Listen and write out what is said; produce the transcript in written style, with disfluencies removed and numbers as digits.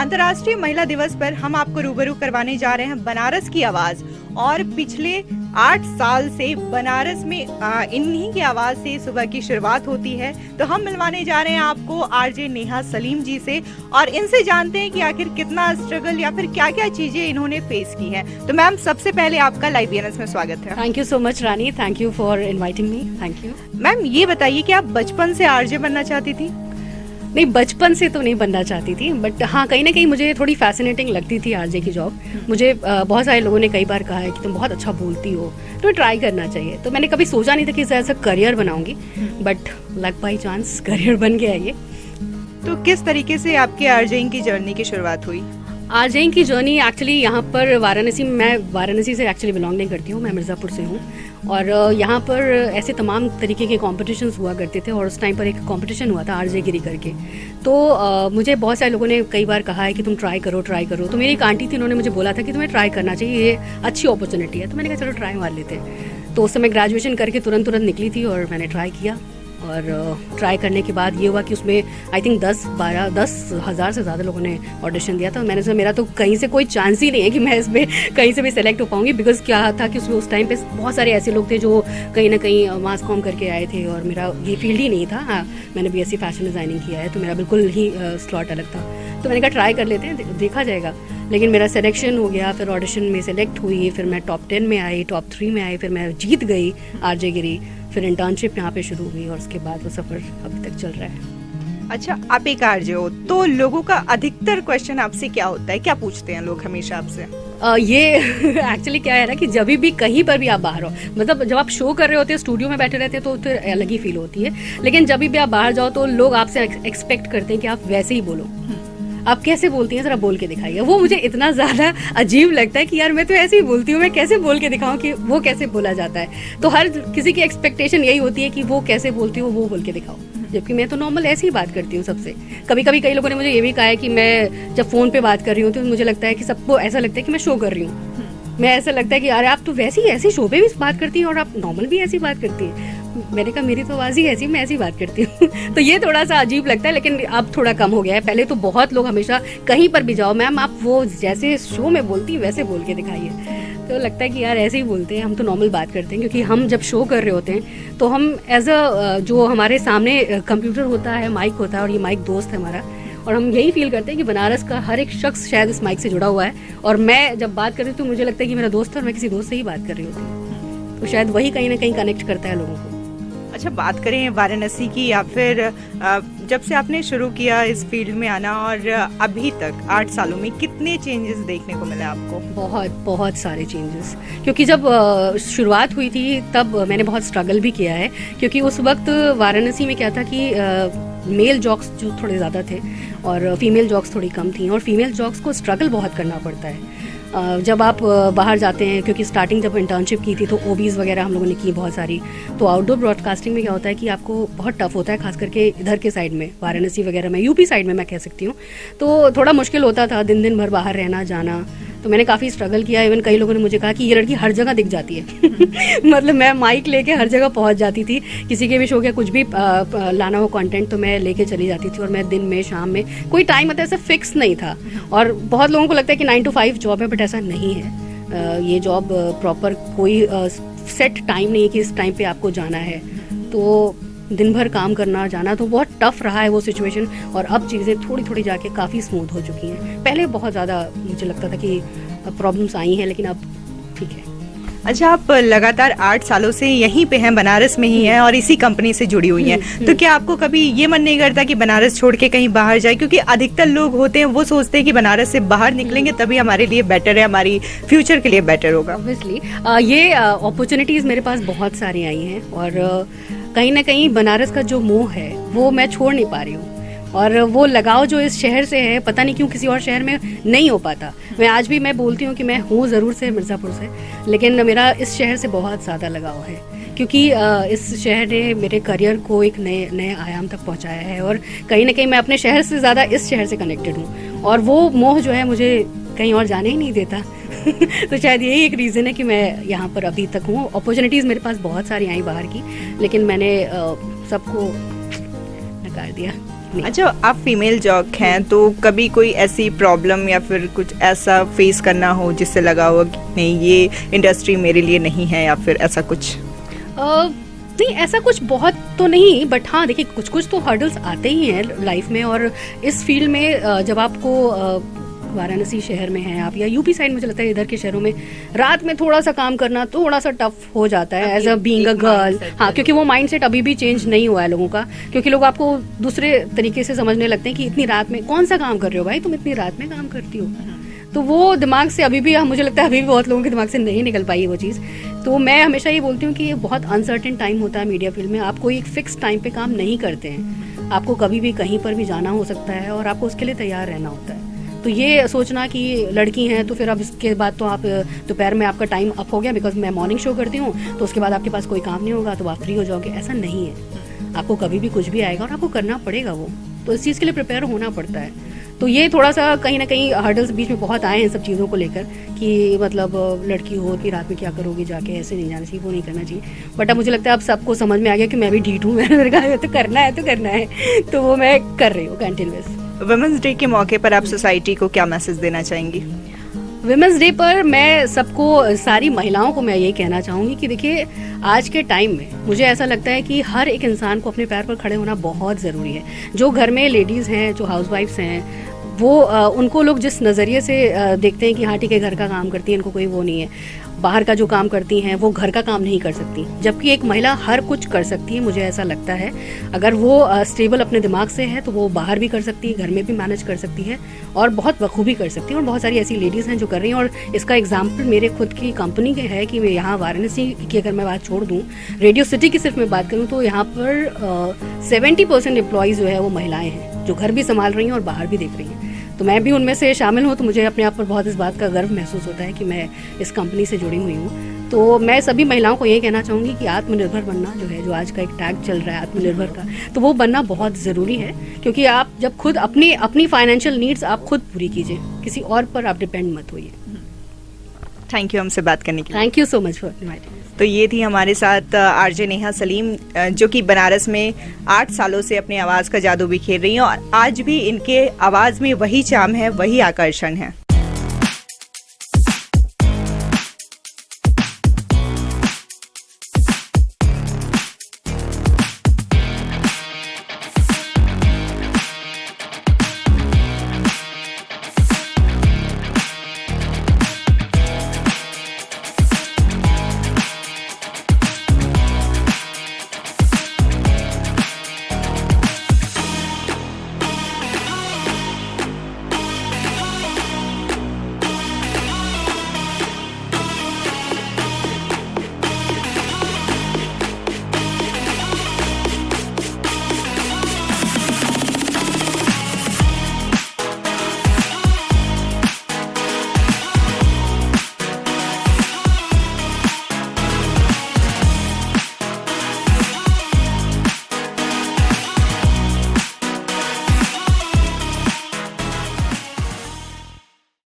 अंतर्राष्ट्रीय महिला दिवस पर हम आपको रूबरू करवाने जा रहे हैं बनारस की आवाज। और पिछले 8 साल से बनारस में इन्हीं की आवाज से सुबह की शुरुआत होती है। तो हम मिलवाने जा रहे हैं आपको आरजे नेहा सलीम जी से और इनसे जानते हैं कि आखिर कितना स्ट्रगल या फिर क्या क्या चीजें इन्होंने फेस की हैं। तो मैम, सबसे पहले आपका लाइव बीएनएस में स्वागत है। Thank you so much Rani, thank you for inviting me. Thank you. Ma'am, ये बताइए कि आप बचपन से आरजे बनना चाहती थी? नहीं, बचपन से तो नहीं बनना चाहती थी, बट हाँ कहीं ना कहीं मुझे थोड़ी फैसिनेटिंग लगती थी आरजे की जॉब। मुझे बहुत सारे लोगों ने कई बार कहा है कि तुम बहुत अच्छा बोलती हो, तो ट्राई करना चाहिए। तो मैंने कभी सोचा नहीं था कि इसे ऐसा करियर बनाऊंगी, but luck by chance career बन गया ये। तो किस तरीके से आपके आरजेइंग की जर्नी की शुरुआत हुई? आरजेइंग की जर्नी एक्चुअली यहाँ पर वाराणसी, मैं वाराणसी से एक्चुअली बिलोंग नहीं करती हूँ, मैं मिर्ज़ापुर से हूँ। और यहाँ पर ऐसे तमाम तरीके के कॉम्पिटिशन्स हुआ करते थे और उस टाइम पर एक कॉम्पिटिशन हुआ था आरजे गिरी करके। तो मुझे बहुत सारे लोगों ने कई बार कहा है कि तुम ट्राई करो। तो मेरी एक आंटी थी, उन्होंने मुझे बोला था कि तुम्हें ट्राई करना चाहिए, ये अच्छी अपॉर्चुनिटी है। तो मैंने कहा चलो ट्राई मार लेते हैं। तो उस समय ग्रेजुएशन करके तुरंत निकली थी और मैंने ट्राई किया। और ट्राई करने के बाद ये हुआ कि उसमें आई थिंक 10,000 से ज़्यादा लोगों ने ऑडिशन दिया था। मैंने सोचा मेरा तो कहीं से कोई चांस ही नहीं है कि मैं इसमें कहीं से भी सेलेक्ट हो पाऊंगी, बिकॉज क्या था कि उसमें उस टाइम पे बहुत सारे ऐसे लोग थे जो कहीं ना कहीं मास कॉम करके आए थे और मेरा ये फील्ड ही नहीं था। हाँ, मैंने बीएससी फैशन डिज़ाइनिंग किया है, तो मेरा बिल्कुल ही स्लॉट अलग था। तो मैंने कहा ट्राई कर लेते हैं, देखा जाएगा। लेकिन मेरा सिलेक्शन हो गया, फिर ऑडिशन में सेलेक्ट हुई, फिर मैं टॉप 10 में आई, टॉप 3 में आई, फिर मैं जीत गई आरजे गिरी। फिर इंटर्नशिप यहाँ पे शुरू हुई और उसके बाद वो सफ़र अभी तक चल रहा है। अच्छा, आप एक आरजे हो, तो लोगों का अधिकतर क्वेश्चन आपसे क्या होता है, क्या पूछते हैं लोग हमेशा आपसे? ये एक्चुअली क्या है ना कि जब भी कहीं पर भी आप बाहर हो, मतलब जब आप शो कर रहे होते हैं, स्टूडियो में बैठे रहते हैं, तो फिर अलग ही फील होती है। लेकिन जब भी आप बाहर जाओ तो लोग आपसे एक्सपेक्ट करते हैं कि आप वैसे ही बोलो। आप कैसे बोलती हैं, जरा बोल के दिखाइए। वो मुझे इतना ज़्यादा अजीब लगता है कि यार मैं तो ऐसे ही बोलती हूँ, मैं कैसे बोल के दिखाऊं कि वो कैसे बोला जाता है। तो हर किसी की एक्सपेक्टेशन यही होती है कि वो कैसे बोलती हो वो बोल के दिखाओ, जबकि मैं तो नॉर्मल ऐसे ही बात करती हूँ सबसे। कभी कभी कई लोगों ने मुझे ये भी कहा है कि मैं जब फ़ोन पे बात कर रही हूँ तो मुझे लगता है कि सबको ऐसा लगता है कि मैं शो कर रही हूँ। मैं ऐसा लगता है कि यार आप तो वैसे ही ऐसे शो पे भी बात करती हैं और आप नॉर्मल भी ऐसी बात करती हैं। मैंने कहा मेरी तो आवाज़ ही ऐसी, मैं ऐसी बात करती हूँ। तो ये थोड़ा सा अजीब लगता है, लेकिन अब थोड़ा कम हो गया है। पहले तो बहुत लोग हमेशा कहीं पर भी जाओ, मैम आप वो जैसे शो में बोलती हैं वैसे बोल के दिखाइए। तो लगता है कि यार ऐसे ही बोलते हैं, हम तो नॉर्मल बात करते हैं। क्योंकि हम जब शो कर रहे होते हैं तो हम एज अ जो हमारे सामने कंप्यूटर होता है, माइक होता है, और ये माइक दोस्त है हमारा, और हम यही फील करते हैं कि बनारस का हर एक शख्स शायद इस माइक से जुड़ा हुआ है। और मैं जब बात कर रही हूँ तो मुझे लगता है कि मेरा दोस्त है और मैं किसी दोस्त से ही बात कर रही होती हूँ। तो शायद वही कहीं ना कहीं कनेक्ट करता है लोगों को। अच्छा, बात करें वाराणसी की या फिर जब से आपने शुरू किया इस फील्ड में आना और अभी तक 8 सालों में कितने चेंजेस देखने को मिले आपको? बहुत सारे चेंजेस। क्योंकि जब शुरुआत हुई थी तब मैंने बहुत स्ट्रगल भी किया है। क्योंकि उस वक्त वाराणसी में क्या था कि मेल जॉक्स जो थोड़े ज़्यादा थे और फीमेल जॉक्स थोड़ी कम थी, और फीमेल जॉक्स को स्ट्रगल बहुत करना पड़ता है जब आप बाहर जाते हैं। क्योंकि स्टार्टिंग जब इंटर्नशिप की थी तो ओबीज वगैरह हम लोगों ने की बहुत सारी। तो आउटडोर ब्रॉडकास्टिंग में क्या होता है कि आपको बहुत टफ होता है, खास करके इधर के साइड में, वाराणसी वगैरह में, यूपी साइड में मैं कह सकती हूँ। तो थोड़ा मुश्किल होता था दिन भर बाहर रहना जाना। तो मैंने काफ़ी स्ट्रगल किया। इवन कई लोगों ने मुझे कहा कि ये लड़की हर जगह दिख जाती है। मतलब मैं माइक लेके हर जगह पहुंच जाती थी। किसी के भी शो के कुछ भी लाना हो कंटेंट तो मैं लेके चली जाती थी। और मैं दिन में शाम में कोई टाइम मतलब ऐसा फिक्स नहीं था। और बहुत लोगों को लगता है कि 9 to 5 जॉब है, बट ऐसा नहीं है। ये जॉब प्रॉपर कोई सेट टाइम नहीं है कि इस टाइम पे आपको जाना है। तो दिन भर काम करना जाना तो बहुत टफ रहा है वो सिचुएशन। और अब चीज़ें थोड़ी जाके काफ़ी स्मूथ हो चुकी हैं। पहले बहुत ज़्यादा मुझे लगता था कि प्रॉब्लम्स आई हैं, लेकिन अब ठीक है। अच्छा, आप लगातार 8 सालों से यहीं पे हैं, बनारस में ही हैं और इसी कंपनी से जुड़ी हुई हैं। तो क्या आपको कभी ये मन नहीं करता कि बनारस छोड़ के कहीं बाहर जाए? क्योंकि अधिकतर लोग होते हैं वो सोचते हैं कि बनारस से बाहर निकलेंगे तभी हमारे लिए बेटर है, हमारी फ्यूचर के लिए बेटर होगा। ऑब्वियसली ये अपॉर्चुनिटीज़ मेरे पास बहुत सारी आई हैं। और कहीं ना कहीं बनारस का जो मोह है वो मैं छोड़ नहीं पा रही हूँ। और वो लगाव जो इस शहर से है, पता नहीं क्यों किसी और शहर में नहीं हो पाता। मैं आज भी मैं बोलती हूँ कि मैं हूँ ज़रूर से मिर्ज़ापुर से, लेकिन मेरा इस शहर से बहुत ज़्यादा लगाव है। क्योंकि इस शहर ने मेरे करियर को एक नए आयाम तक पहुँचाया है। और कहीं ना कहीं मैं अपने शहर से ज़्यादा इस शहर से कनेक्टेड हूँ। और वो मोह जो है मुझे कहीं और जाने ही नहीं देता। तो शायद यही एक रीज़न है कि मैं यहाँ पर अभी तक हूँ। अपॉर्चुनिटीज़ मेरे पास बहुत सारी आई बाहर की, लेकिन मैंने सबको नकार दिया। नहीं। अच्छा, आप फीमेल जॉक हैं तो कभी कोई ऐसी प्रॉब्लम या फिर कुछ ऐसा फेस करना हो जिससे लगा हो कि नहीं ये इंडस्ट्री मेरे लिए नहीं है, या फिर ऐसा कुछ? नहीं, ऐसा कुछ बहुत तो नहीं, बट हाँ देखिए कुछ कुछ तो हर्डल्स आते ही हैं लाइफ में। और इस फील्ड में जब आपको वाराणसी शहर में हैं आप, या यूपी साइड मुझे लगता है इधर के शहरों में रात में थोड़ा सा काम करना थोड़ा सा टफ हो जाता है as a being a girl. हाँ, क्योंकि वो माइंडसेट अभी भी चेंज नहीं हुआ है लोगों का, क्योंकि लोग आपको दूसरे तरीके से समझने लगते हैं कि इतनी रात में कौन सा काम कर रहे हो भाई, तुम इतनी रात में काम करती हो। तो वो दिमाग से अभी भी मुझे लगता है अभी भी बहुत लोगों के दिमाग से नहीं निकल पाई है वो चीज़। तो मैं हमेशा ये बोलती हूँ कि ये बहुत अनसर्टेन टाइम होता है मीडिया फील्ड में। आप कोई एक फिक्स टाइम पे काम नहीं करते हैं, आपको कभी भी कहीं पर भी जाना हो सकता है और आपको उसके लिए तैयार रहना होता है। तो ये सोचना कि लड़की हैं तो फिर अब इसके बाद तो आप दोपहर में आपका टाइम अप हो गया बिकॉज मैं मॉर्निंग शो करती हूँ, तो उसके बाद आपके पास कोई काम नहीं होगा तो आप फ्री हो जाओगे, ऐसा नहीं है। आपको कभी भी कुछ भी आएगा और आपको करना पड़ेगा वो, तो इस चीज़ के लिए प्रिपेयर होना पड़ता है। तो ये थोड़ा सा कहीं ना कहीं हर्डल्स बीच में बहुत आए हैं सब चीज़ों को लेकर कि मतलब लड़की हो कि रात में क्या करोगी जाके, ऐसे नहीं जाना चाहिए, वो नहीं करना चाहिए। बट अब मुझे लगता है अब सबको समझ में आ गया कि मैं भी ढीठ हूँ, मैंने कहा तो करना है तो करना है, तो वो मैं कर रही हूँ कंटिन्यूअस। वुमेन्स डे के मौके पर आप सोसाइटी को क्या मैसेज देना चाहेंगी? विमेंस डे पर मैं सबको, सारी महिलाओं को मैं यही कहना चाहूँगी कि देखिए आज के टाइम में मुझे ऐसा लगता है कि हर एक इंसान को अपने पैर पर खड़े होना बहुत ज़रूरी है। जो घर में लेडीज़ हैं, जो हाउसवाइफ्स हैं, वो उनको लोग जिस नज़रिए से देखते हैं कि हाँ ठीक है घर का काम करती है, इनको कोई वो नहीं है, बाहर का जो काम करती हैं वो घर का काम नहीं कर सकती, जबकि एक महिला हर कुछ कर सकती है। मुझे ऐसा लगता है अगर वो स्टेबल अपने दिमाग से है तो वो बाहर भी कर सकती है, घर में भी मैनेज कर सकती है और बहुत बखूबी कर सकती है। और बहुत सारी ऐसी लेडीज़ हैं जो कर रही हैं, और इसका एग्जाम्पल मेरे खुद की कंपनी के है कि यहाँ वाराणसी की अगर मैं बात छोड़ दूँ, रेडियो सिटी की सिर्फ मैं बात करूँ तो यहाँ पर 70% एम्प्लॉयज़ जो है वो महिलाएँ हैं जो घर भी संभाल रही हैं और बाहर भी देख रही हैं। तो मैं भी उनमें से शामिल हूँ, तो मुझे अपने आप पर बहुत इस बात का गर्व महसूस होता है कि मैं इस कंपनी से जुड़ी हुई हूँ। तो मैं सभी महिलाओं को ये कहना चाहूँगी कि आत्मनिर्भर बनना जो है, जो आज का एक टैग चल रहा है आत्मनिर्भर का, तो वो बनना बहुत ज़रूरी है। क्योंकि आप जब खुद अपनी फाइनेंशियल नीड्स आप खुद पूरी कीजिए, किसी और पर आप डिपेंड मत होइए। थैंक यू हमसे बात करने के लिए। Thank you so much for inviting. तो ये थी हमारे साथ आरजे नेहा सलीम, जो कि बनारस में 8 सालों से अपनी आवाज़ का जादू बिखेर रही हैं और आज भी इनके आवाज़ में वही चार्म है, वही आकर्षण है।